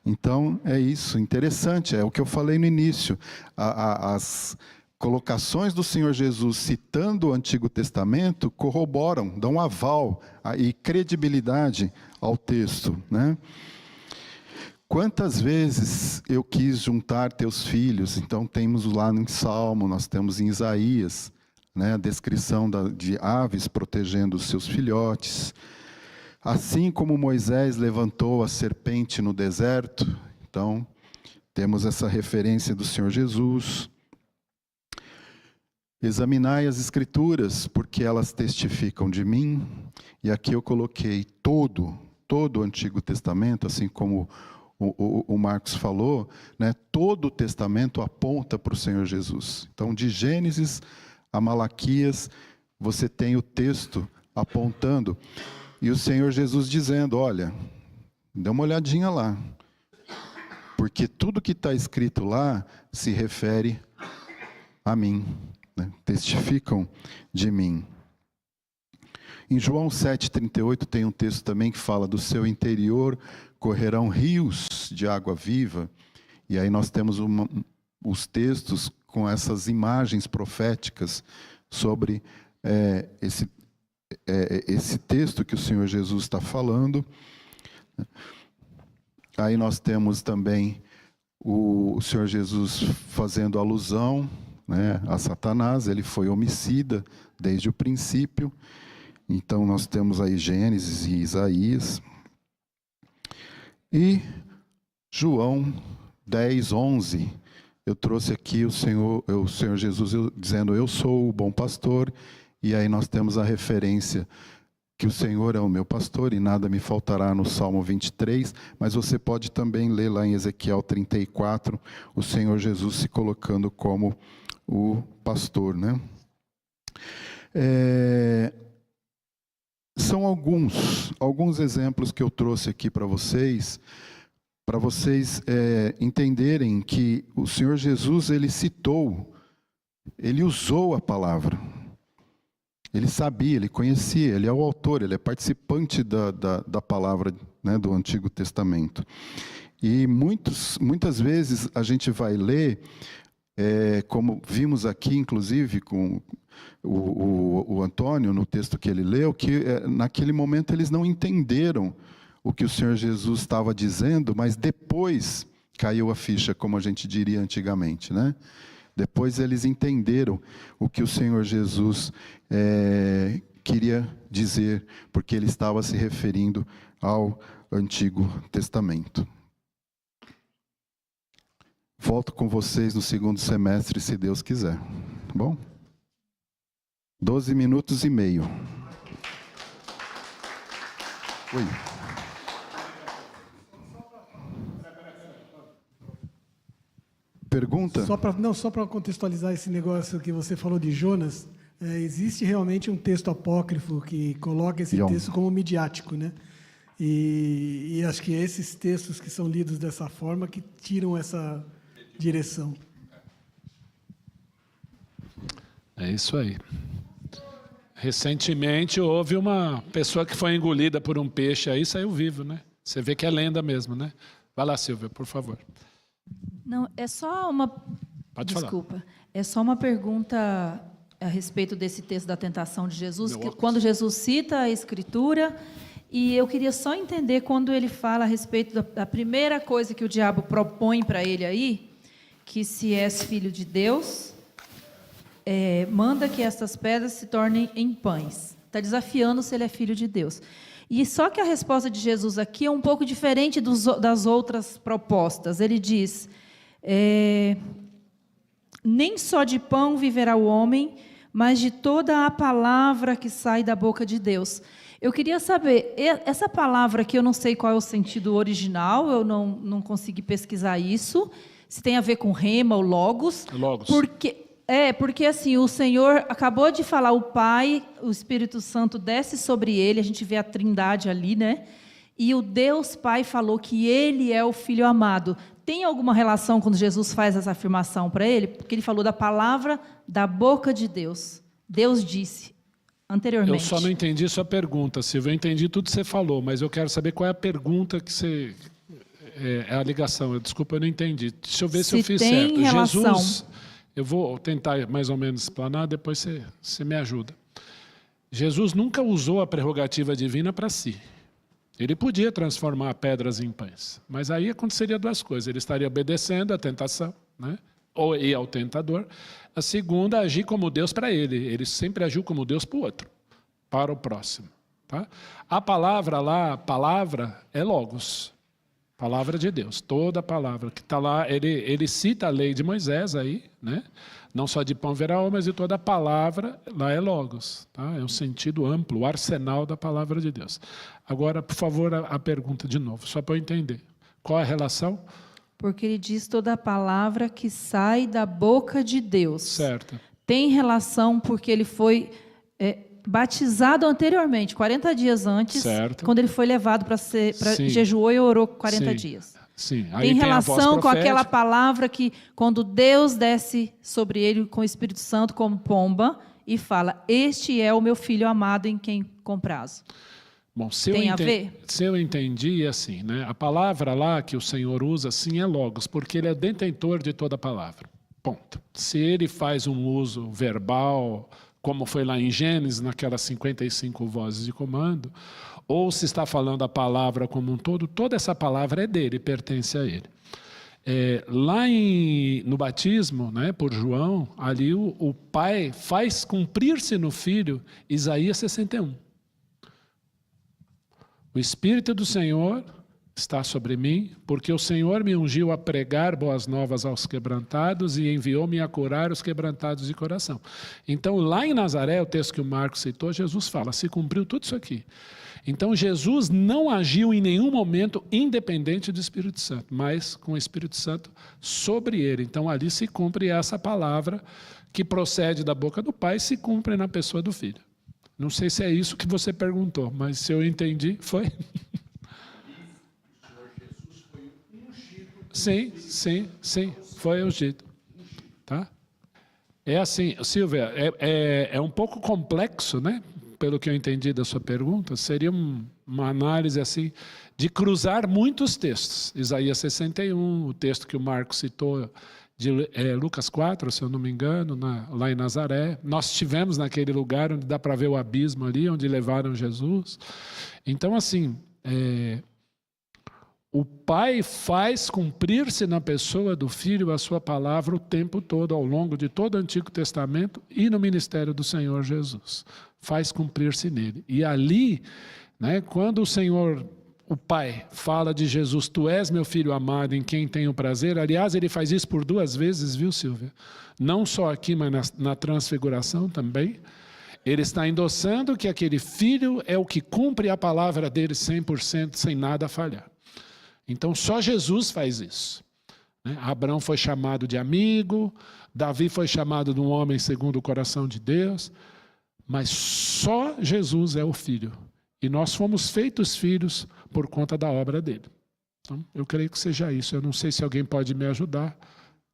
Então é isso, interessante, é o que eu falei no início. As colocações do Senhor Jesus citando o Antigo Testamento corroboram, dão aval e credibilidade ao texto, né? Quantas vezes eu quis juntar teus filhos? Então temos lá em Salmo, nós temos em Isaías, né, a descrição de aves protegendo os seus filhotes. Assim como Moisés levantou a serpente no deserto, então temos essa referência do Senhor Jesus. Examinai as Escrituras, porque elas testificam de mim. E aqui eu coloquei todo o Antigo Testamento, assim como o Marcos falou, né? Todo o Testamento aponta para o Senhor Jesus. Então, de Gênesis a Malaquias, você tem o texto apontando. E o Senhor Jesus dizendo, olha, dê uma olhadinha lá. Porque tudo que está escrito lá se refere a mim. Testificam de mim. Em João 7,38 tem um texto também que fala do seu interior correrão rios de água viva. E aí nós temos os textos com essas imagens proféticas sobre esse texto que o Senhor Jesus está falando. Aí nós temos também o Senhor Jesus fazendo alusão, né, a Satanás. Ele foi homicida desde o princípio. Então nós temos aí Gênesis e Isaías. E João 10, 11, eu trouxe aqui o Senhor Jesus dizendo: eu sou o bom pastor. E aí nós temos a referência que o Senhor é o meu pastor e nada me faltará, no Salmo 23, mas você pode também ler lá em Ezequiel 34, o Senhor Jesus se colocando como o pastor, né? São alguns exemplos que eu trouxe aqui para vocês entenderem que o Senhor Jesus, ele usou a palavra. Ele sabia, ele conhecia, ele é o autor, ele é participante da palavra, né, do Antigo Testamento. E muitas vezes a gente vai ler, como vimos aqui, inclusive, com o Antônio, no texto que ele leu, que naquele momento eles não entenderam o que o Senhor Jesus estava dizendo, mas depois caiu a ficha, como a gente diria antigamente, né? Depois eles entenderam o que o Senhor Jesus queria dizer, porque ele estava se referindo ao Antigo Testamento. Volto com vocês no segundo semestre, se Deus quiser. Tá bom? 12 minutos e meio. Oi. Pergunta? Só para contextualizar esse negócio que você falou de Jonas, existe realmente um texto apócrifo que coloca esse texto como midiático, né? E acho que esses textos que são lidos dessa forma que tiram essa direção. É isso aí. Recentemente houve uma pessoa que foi engolida por um peixe aí, saiu vivo, né? Você vê que é lenda mesmo, né? Vai lá, Silvia, por favor. Não, é só uma... Pode Desculpa. falar. É só uma pergunta a respeito desse texto da tentação de Jesus, quando Jesus cita a Escritura, e eu queria só entender quando ele fala a respeito da primeira coisa que o diabo propõe para ele aí, que se és filho de Deus, manda que estas pedras se tornem em pães. Está desafiando se ele é filho de Deus. E só que a resposta de Jesus aqui é um pouco diferente das outras propostas. Ele diz... nem só de pão viverá o homem, mas de toda a palavra que sai da boca de Deus. Eu queria saber, essa palavra aqui, eu não sei qual é o sentido original, eu não consegui pesquisar isso, se tem a ver com rema ou logos. Logos. Porque assim, o Senhor acabou de falar, o Pai, o Espírito Santo desce sobre ele, a gente vê a Trindade ali, né? E o Deus Pai falou que ele é o Filho amado. Tem alguma relação quando Jesus faz essa afirmação para ele? Porque ele falou da palavra da boca de Deus. Deus disse anteriormente. Eu só não entendi sua pergunta, Silvia. Eu entendi tudo que você falou, mas eu quero saber qual é a pergunta que você... É a ligação. Desculpa, eu não entendi. Deixa eu ver se eu fiz certo. Relação. Jesus... Eu vou tentar mais ou menos explanar, depois você me ajuda. Jesus nunca usou a prerrogativa divina para si. Ele podia transformar pedras em pães, mas aí aconteceria duas coisas. Ele estaria obedecendo à tentação, né? E ao tentador. A segunda, agir como Deus para ele. Ele sempre agiu como Deus para o outro, para o próximo. Tá? A palavra lá, palavra é logos. Palavra de Deus, toda a palavra que está lá, ele cita a lei de Moisés aí, né? Não só de pão verá, mas de toda a palavra, lá é logos, tá? É um sentido amplo, o arsenal da palavra de Deus. Agora, por favor, a pergunta de novo, só para eu entender. Qual é a relação? Porque ele diz toda a palavra que sai da boca de Deus. Certo. Tem relação porque ele foi... batizado anteriormente, 40 dias antes, certo. Quando ele foi levado para jejuou e orou 40 dias. Sim. Aí tem relação com aquela palavra que, quando Deus desce sobre ele com o Espírito Santo como pomba, e fala, este é o meu filho amado em quem comprazo. Bom, se eu entendi, assim, né? A palavra lá que o Senhor usa, sim, é logos, porque ele é detentor de toda a palavra. Ponto. Se ele faz um uso verbal... como foi lá em Gênesis, naquelas 55 vozes de comando, ou se está falando a palavra como um todo, toda essa palavra é dele, pertence a ele. Lá no batismo, né, por João, ali o Pai faz cumprir-se no Filho Isaías 61. O Espírito do Senhor está sobre mim, porque o Senhor me ungiu a pregar boas novas aos quebrantados e enviou-me a curar os quebrantados de coração. Então, lá em Nazaré, o texto que o Marcos citou, Jesus fala, se cumpriu tudo isso aqui. Então, Jesus não agiu em nenhum momento independente do Espírito Santo, mas com o Espírito Santo sobre ele. Então, ali se cumpre essa palavra que procede da boca do Pai, se cumpre na pessoa do Filho. Não sei se é isso que você perguntou, mas se eu entendi, foi... Sim, foi ungido. Tá? É assim, Silvia, é um pouco complexo, né? Pelo que eu entendi da sua pergunta, seria uma análise assim, de cruzar muitos textos. Isaías 61, o texto que o Marcos citou, de Lucas 4, se eu não me engano, lá em Nazaré. Nós estivemos naquele lugar onde dá para ver o abismo ali, onde levaram Jesus. Então, assim... O Pai faz cumprir-se na pessoa do Filho a sua palavra o tempo todo, ao longo de todo o Antigo Testamento e no ministério do Senhor Jesus. Faz cumprir-se nele. E ali, né, quando o Pai fala de Jesus, tu és meu Filho amado em quem tenho prazer, aliás, ele faz isso por 2 vezes, viu, Silvia? Não só aqui, mas na transfiguração também. Ele está endossando que aquele Filho é o que cumpre a palavra dele 100%, sem nada falhar. Então, só Jesus faz isso. Abraão foi chamado de amigo, Davi foi chamado de um homem segundo o coração de Deus, mas só Jesus é o Filho. E nós fomos feitos filhos por conta da obra dele. Então, eu creio que seja isso. Eu não sei se alguém pode me ajudar.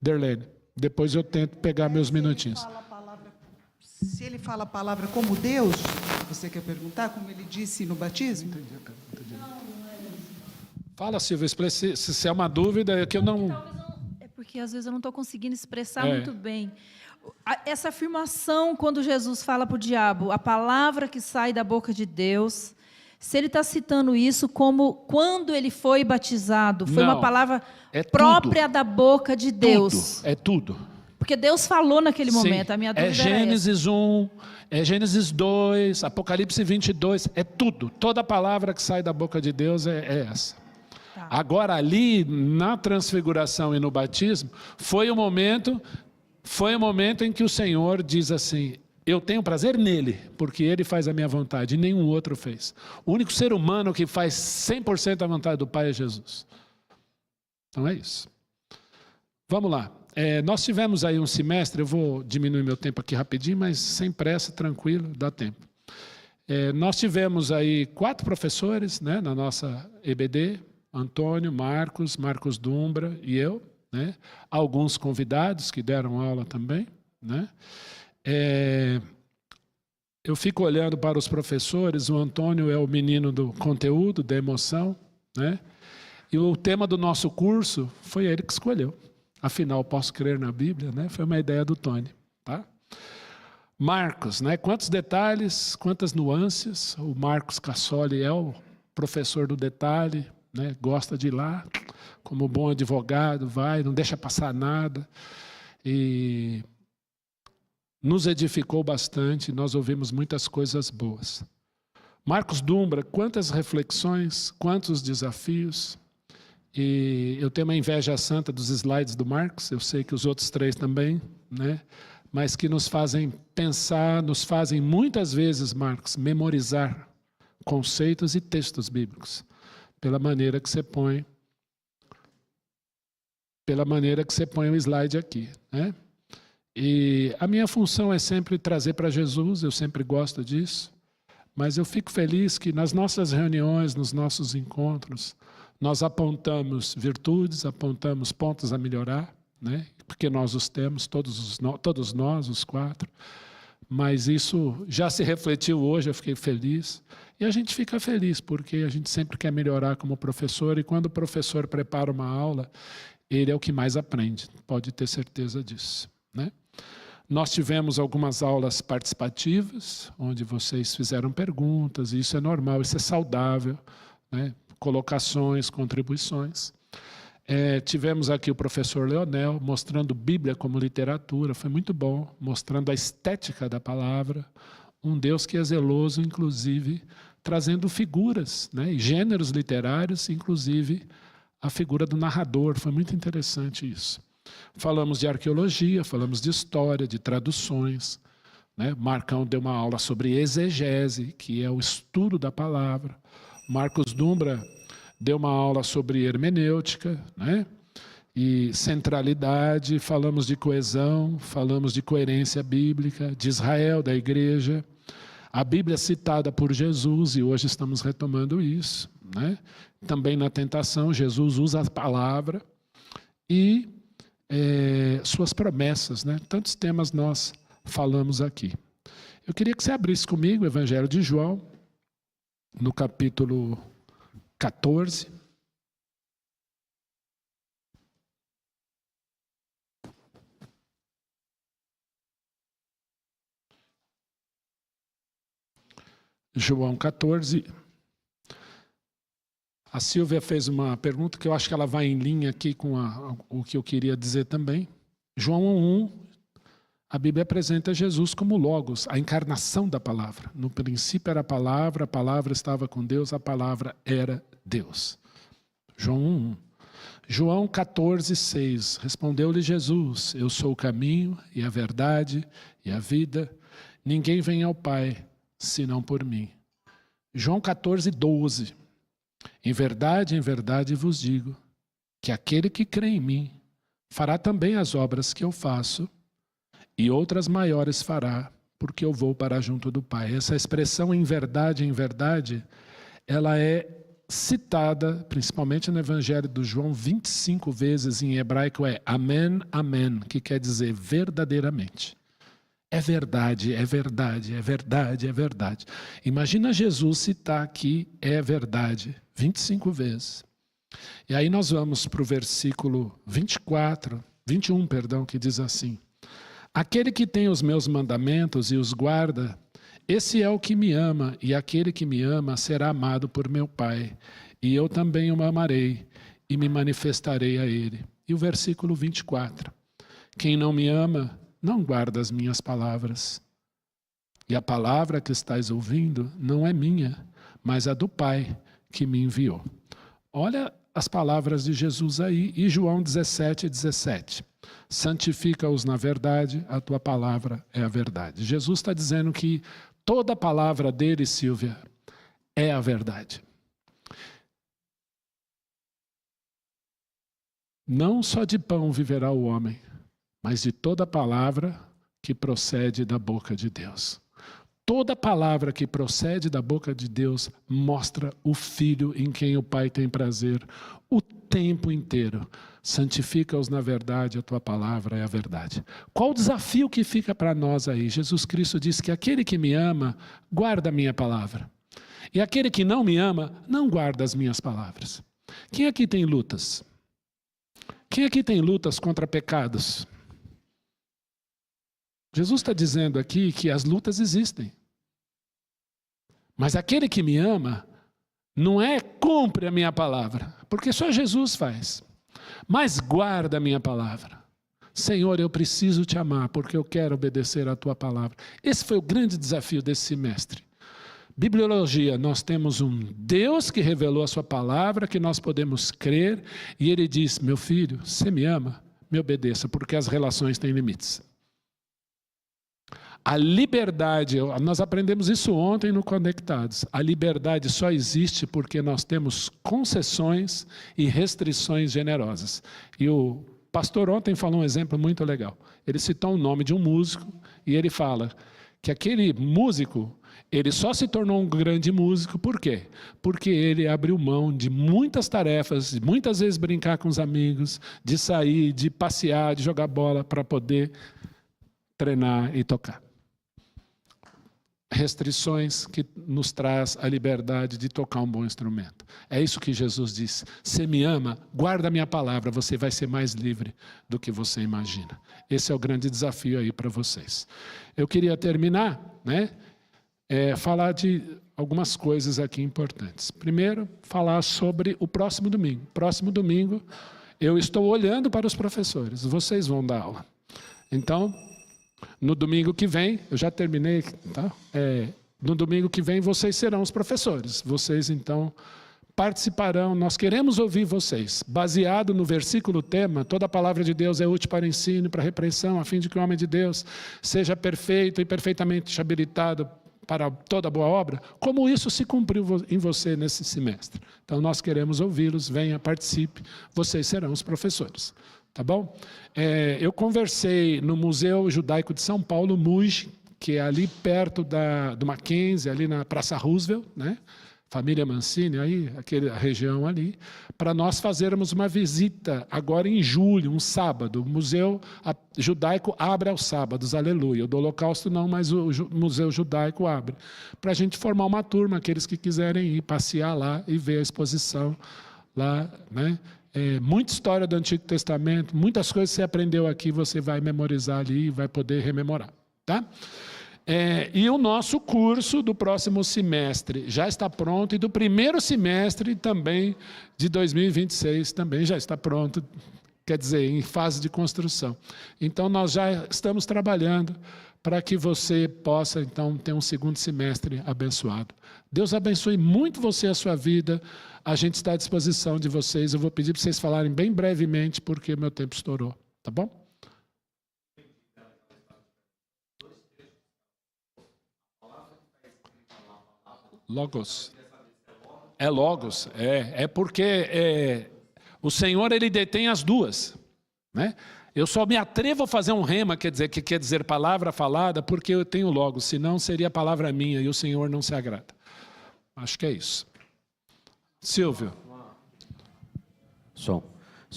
Derlene, depois eu tento pegar meus minutinhos. Se ele fala a palavra como Deus, você quer perguntar, como ele disse no batismo? Entendi. Fala, Silvia, se é uma dúvida, é que eu não... É porque às vezes eu não estou conseguindo expressar muito bem. Essa afirmação, quando Jesus fala para o diabo, a palavra que sai da boca de Deus, se ele está citando isso como quando ele foi batizado, foi uma palavra própria da boca de Deus. É tudo. Porque Deus falou naquele momento, a minha dúvida é Gênesis 1, é Gênesis 2, Apocalipse 22, é tudo. Toda palavra que sai da boca de Deus é essa. Tá. Agora, ali, na transfiguração e no batismo, foi o momento em que o Senhor diz assim, eu tenho prazer nele, porque ele faz a minha vontade, e nenhum outro fez. O único ser humano que faz 100% a vontade do Pai é Jesus. Então é isso. Vamos lá. Nós tivemos aí um semestre, eu vou diminuir meu tempo aqui rapidinho, mas sem pressa, tranquilo, dá tempo. Nós tivemos aí 4 professores, né, na nossa EBD, Antônio, Marcos Dumbra e eu, né, alguns convidados que deram aula também, né. Eu fico olhando para os professores, o Antônio é o menino do conteúdo, da emoção, né, e o tema do nosso curso foi ele que escolheu. Afinal, posso crer na Bíblia, né? Foi uma ideia do Tony, tá? Marcos, né? Quantos detalhes, quantas nuances. O Marcos Cassoli é o professor do detalhe, né? Gosta de ir lá, como bom advogado, vai, não deixa passar nada. E nos edificou bastante, nós ouvimos muitas coisas boas. Marcos Dumbra, quantas reflexões, quantos desafios. E eu tenho uma inveja santa dos slides do Marcos, eu sei que os outros 3 também, né? Mas que nos fazem pensar, nos fazem muitas vezes, Marcos, memorizar conceitos e textos bíblicos, pela maneira que você põe o slide aqui, né? E a minha função é sempre trazer para Jesus, eu sempre gosto disso, mas eu fico feliz que nas nossas reuniões, nos nossos encontros, nós apontamos virtudes, apontamos pontos a melhorar, né? Porque nós os temos, todos nós, os 4. Mas isso já se refletiu hoje, eu fiquei feliz. E a gente fica feliz, porque a gente sempre quer melhorar como professor, e quando o professor prepara uma aula, ele é o que mais aprende, pode ter certeza disso, né? Nós tivemos algumas aulas participativas, onde vocês fizeram perguntas, e isso é normal, isso é saudável, né? Colocações, contribuições. Tivemos aqui o professor Leonel mostrando Bíblia como literatura, foi muito bom, mostrando a estética da palavra, um Deus que é zeloso, inclusive, trazendo figuras, né? E gêneros literários, inclusive a figura do narrador, foi muito interessante isso. Falamos de arqueologia, falamos de história, de traduções, né? Marcão deu uma aula sobre exegese, que é o estudo da palavra. Marcos Dumbra deu uma aula sobre hermenêutica, né? E centralidade, falamos de coesão, falamos de coerência bíblica, de Israel, da igreja. A Bíblia citada por Jesus, e hoje estamos retomando isso, né? Também na tentação, Jesus usa a palavra e suas promessas, né? Tantos temas nós falamos aqui. Eu queria que você abrisse comigo o Evangelho de João, no capítulo 14. João 14. A Silvia fez uma pergunta que eu acho que ela vai em linha aqui com o que eu queria dizer também. João 1:1, a Bíblia apresenta Jesus como Logos, a encarnação da palavra. No princípio era a palavra estava com Deus, a palavra era Deus. João 1:1. João 14:6, respondeu-lhe Jesus, eu sou o caminho e a verdade e a vida, ninguém vem ao Pai senão por mim. João 14:12, em verdade vos digo, que aquele que crê em mim, fará também as obras que eu faço, e outras maiores fará, porque eu vou para junto do Pai. Essa expressão em verdade, ela é citada, principalmente no Evangelho do João, 25 vezes em hebraico, amen, amen, que quer dizer verdadeiramente. É verdade, é verdade, é verdade, é verdade. Imagina Jesus citar aqui, é verdade, 25 vezes. E aí nós vamos para o versículo 21, que diz assim: aquele que tem os meus mandamentos e os guarda, esse é o que me ama, e aquele que me ama será amado por meu Pai, e eu também o amarei, e me manifestarei a ele. E o versículo 24, quem não me ama, não guarda as minhas palavras. E a palavra que estais ouvindo não é minha, mas a do Pai que me enviou. Olha as palavras de Jesus aí, e João 17:17. Santifica-os na verdade, a tua palavra é a verdade. Jesus está dizendo que toda a palavra dele, Silvia, é a verdade. Não só de pão viverá o homem, mas de toda palavra que procede da boca de Deus. Toda palavra que procede da boca de Deus mostra o Filho em quem o Pai tem prazer o tempo inteiro. Santifica-os na verdade, a tua palavra é a verdade. Qual o desafio que fica para nós aí? Jesus Cristo diz que aquele que me ama, guarda a minha palavra. E aquele que não me ama, não guarda as minhas palavras. Quem aqui tem lutas? Quem aqui tem lutas contra pecados? Jesus está dizendo aqui que as lutas existem. Mas aquele que me ama, não é cumpre a minha palavra, porque só Jesus faz. Mas guarda a minha palavra. Senhor, eu preciso te amar, porque eu quero obedecer a tua palavra. Esse foi o grande desafio desse semestre. Bibliologia, nós temos um Deus que revelou a sua palavra, que nós podemos crer, e ele diz, meu filho, você me ama? Me obedeça, porque as relações têm limites. A liberdade, nós aprendemos isso ontem no Conectados, a liberdade só existe porque nós temos concessões e restrições generosas. E o pastor ontem falou um exemplo muito legal. Ele citou o nome de um músico e ele fala que aquele músico, ele só se tornou um grande músico, por quê? Porque ele abriu mão de muitas tarefas, de muitas vezes brincar com os amigos, de sair, de passear, de jogar bola para poder treinar e tocar. restrições que nos traz a liberdade de tocar um bom instrumento. É isso que Jesus disse. Você me ama, guarda a minha palavra, você vai ser mais livre do que você imagina. Esse é o grande desafio aí para vocês. Eu queria terminar, né, falar de algumas coisas aqui importantes. Primeiro, falar sobre o próximo domingo. Próximo domingo, eu estou olhando para os professores, vocês vão dar aula. Então, no domingo que vem, eu já terminei, tá? No domingo que vem, vocês serão os professores. Vocês, então, participarão. Nós queremos ouvir vocês. Baseado no versículo tema, toda a palavra de Deus é útil para ensino, para repreensão, a fim de que o homem de Deus seja perfeito e perfeitamente habilitado para toda boa obra. Como isso se cumpriu em você nesse semestre? Então, nós queremos ouvi-los. Venha, participe. Vocês serão os professores. Tá bom? Eu conversei no Museu Judaico de São Paulo, MUJ, que é ali perto do Mackenzie, ali na Praça Roosevelt, né? Família Mancini, aí, aquela região ali, para nós fazermos uma visita agora em julho, um sábado. O Museu Judaico abre aos sábados, aleluia. O do Holocausto não, mas o Museu Judaico abre. Para a gente formar uma turma, aqueles que quiserem ir passear lá e ver a exposição lá, né? Muita história do Antigo Testamento, muitas coisas que você aprendeu aqui, você vai memorizar ali e vai poder rememorar. Tá? E o nosso curso do próximo semestre já está pronto, e do primeiro semestre também, de 2026, também já está pronto, quer dizer, em fase de construção. Então, nós já estamos trabalhando para que você possa, então, ter um segundo semestre abençoado. Deus abençoe muito você e a sua vida. A gente está à disposição de vocês. Eu vou pedir para vocês falarem bem brevemente, porque meu tempo estourou. Tá bom? Logos. É Logos. É porque o Senhor, Ele detém as duas. Né? Eu só me atrevo a fazer um rema, que quer dizer palavra falada, porque eu tenho Logos. Senão seria palavra minha e o Senhor não se agrada. Acho que é isso. Silvio. Só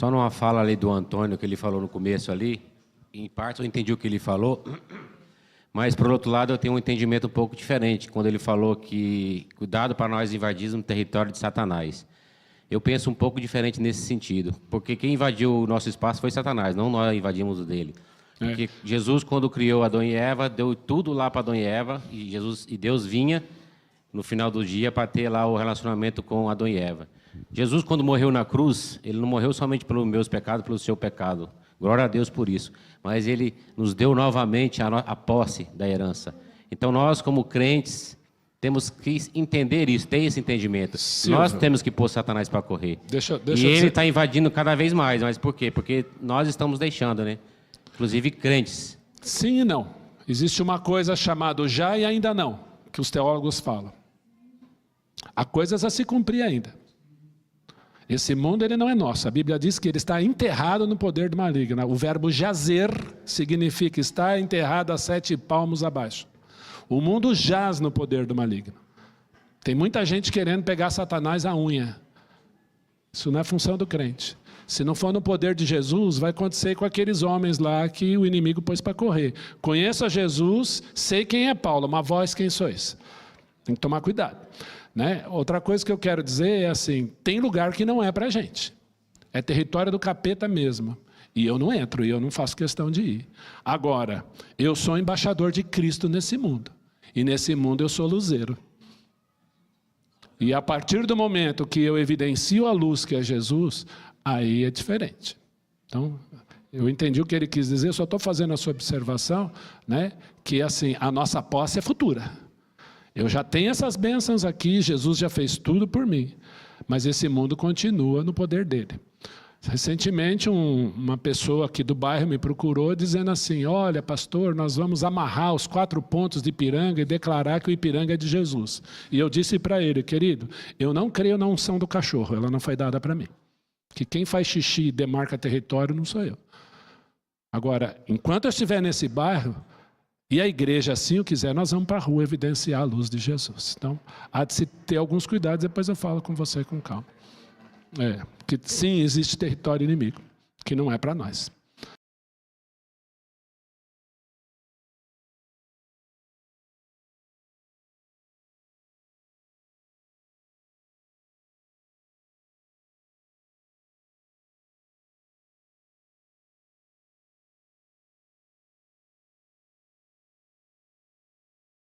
numa fala ali do Antônio, que ele falou no começo ali, em parte eu entendi o que ele falou, mas, por outro lado, eu tenho um entendimento um pouco diferente, quando ele falou que cuidado para nós invadirmos o território de Satanás. Eu penso um pouco diferente nesse sentido, porque quem invadiu o nosso espaço foi Satanás, não nós invadimos o dele. Porque Jesus, quando criou Adão e Eva, deu tudo lá para Adão e Eva, e Deus vinha no final do dia para ter lá o relacionamento com Adão e Eva. Jesus, quando morreu na cruz, ele não morreu somente pelos meus pecados, pelo seu pecado. Glória a Deus por isso. Mas ele nos deu novamente a posse da herança. Então, nós, como crentes, temos que entender isso, ter esse entendimento. Silvio, nós temos que pôr Satanás para correr. E ele está invadindo cada vez mais. Mas por quê? Porque nós estamos deixando, né? Inclusive crentes. Sim e não. Existe uma coisa chamada já e ainda não, que os teólogos falam. Há coisas a se cumprir ainda. Esse mundo, ele não é nosso. A Bíblia diz que ele está enterrado no poder do maligno. O verbo jazer significa estar enterrado a 7 palmos abaixo. O mundo jaz no poder do maligno. Tem muita gente querendo pegar Satanás à unha. Isso não é função do crente. Se não for no poder de Jesus, vai acontecer com aqueles homens lá que o inimigo pôs para correr. Conheço a Jesus, sei quem é Paulo, mas vós quem sois? Tem que tomar cuidado. Né? Outra coisa que eu quero dizer é assim, tem lugar que não é para a gente. É território do capeta mesmo. E eu não entro, e eu não faço questão de ir. Agora, eu sou embaixador de Cristo nesse mundo. E nesse mundo eu sou luzeiro. E a partir do momento que eu evidencio a luz que é Jesus, aí é diferente. Então, eu entendi o que ele quis dizer, só estou fazendo a sua observação, né? Que assim, a nossa posse é futura. Eu já tenho essas bênçãos aqui, Jesus já fez tudo por mim, mas esse mundo continua no poder dele. Recentemente, uma pessoa aqui do bairro me procurou dizendo assim, olha, pastor, nós vamos amarrar os 4 pontos de Ipiranga e declarar que o Ipiranga é de Jesus. E eu disse para ele, querido, eu não creio na unção do cachorro, ela não foi dada para mim. Que quem faz xixi e demarca território não sou eu. Agora, enquanto eu estiver nesse bairro, e a igreja assim o quiser, nós vamos para a rua evidenciar a luz de Jesus. Então, há de se ter alguns cuidados, depois eu falo com você com calma. Que sim, existe território inimigo, que não é para nós.